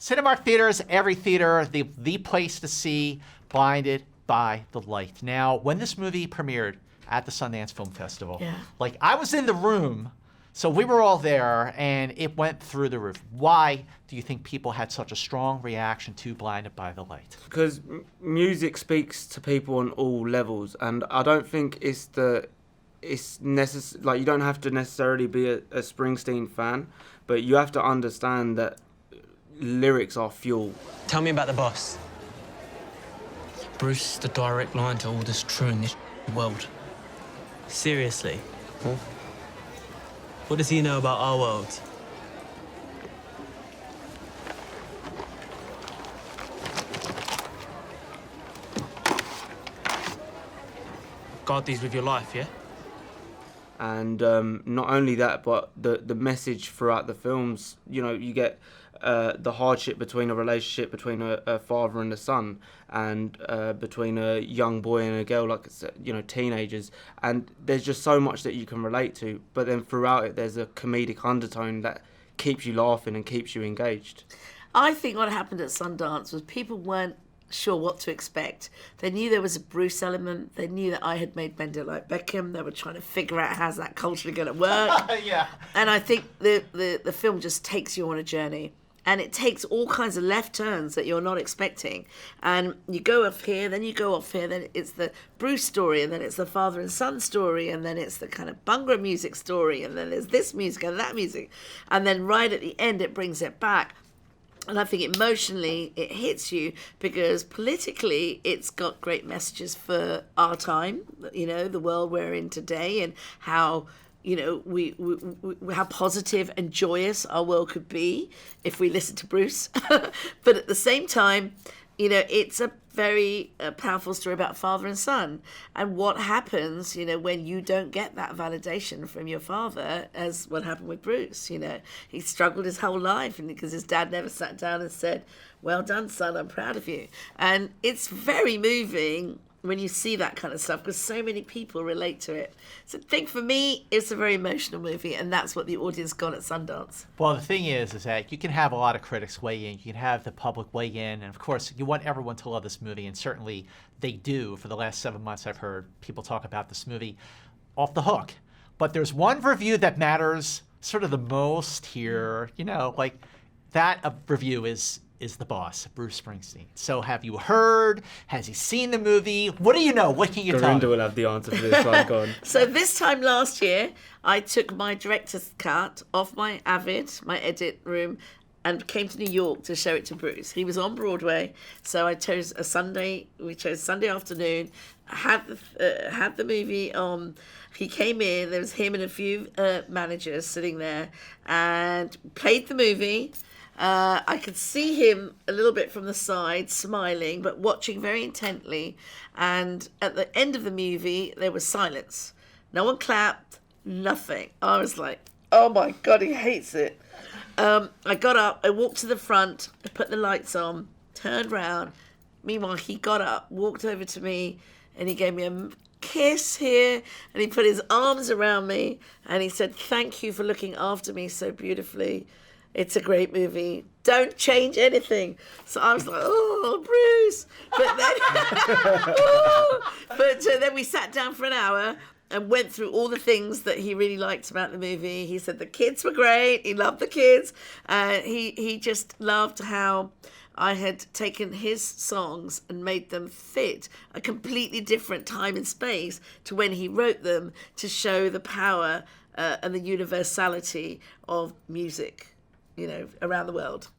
Cinemark theaters, every theater, the place to see Blinded by the Light. Now, when this movie premiered at the Sundance Film Festival, like I was in the room, so we were all there, and it went through the roof. Why do you think people had such a strong reaction to Blinded by the Light? Because music speaks to people on all levels, and I don't think it's necessary. Like, you don't have to necessarily be a Springsteen fan, but you have to understand that lyrics are fuel. Tell me about the boss. Bruce is the direct line to all that's true in this world. Seriously? Huh? What does he know about our world? Guard these with your life, yeah? And not only that, but the message throughout the films, you know, you get the hardship between a relationship between a father and a son, and between a young boy and a girl, like, you know, teenagers. And there's just so much that you can relate to. But then throughout it, there's a comedic undertone that keeps you laughing and keeps you engaged. I think what happened at Sundance was people weren't sure what to expect. They knew there was a Bruce element. They knew that I had made Bend It Like Beckham. They were trying to figure out how's that culturally going to work. Yeah. And I think the film just takes you on a journey. And it takes all kinds of left turns that you're not expecting. And you go off here, then you go off here, then it's the Bruce story, and then it's the father and son story, and then it's the kind of Bhangra music story, and then there's this music and that music. And then right at the end, it brings it back. And I think emotionally it hits you because politically it's got great messages for our time, you know, the world we're in today, and how, you know, we how positive and joyous our world could be if we listened to Bruce. But at the same time, you know, it's a very powerful story about father and son, and what happens, you know, when you don't get that validation from your father, as what happened with Bruce. You know, he struggled his whole life, and because his dad never sat down and said, "Well done, son, I'm proud of you." And it's very moving when you see that kind of stuff, because so many people relate to it. So I think for me, it's a very emotional movie, and that's what the audience got at Sundance. Well, the thing is that you can have a lot of critics weigh in, you can have the public weigh in, and of course, you want everyone to love this movie, and certainly they do. For the last 7 months, I've heard people talk about this movie off the hook. But there's one review that matters sort of the most here, you know, like that review is the boss, Bruce Springsteen. So have you heard? Has he seen the movie? What do you know? What can you tell me? Gurinder will have the answer for this one. Go on. So this time last year, I took my director's cut off my Avid, my edit room, and came to New York to show it to Bruce. He was on Broadway, so I chose a Sunday. We chose Sunday afternoon. Had the movie on. He came in. There was him and a few managers sitting there, and played the movie. I could see him a little bit from the side, smiling, but watching very intently. And at the end of the movie, there was silence. No one clapped, nothing. I was like, oh my God, he hates it. I got up, I walked to the front, I put the lights on, turned round. Meanwhile, he got up, walked over to me, and he gave me a kiss here, and he put his arms around me, and he said, "Thank you for looking after me so beautifully. It's a great movie. Don't change anything." So I was like, "Oh, Bruce!" But then we sat down for an hour and went through all the things that he really liked about the movie. He said the kids were great. He loved the kids. He just loved how I had taken his songs and made them fit a completely different time and space to when he wrote them, to show the power and the universality of music, you know, around the world.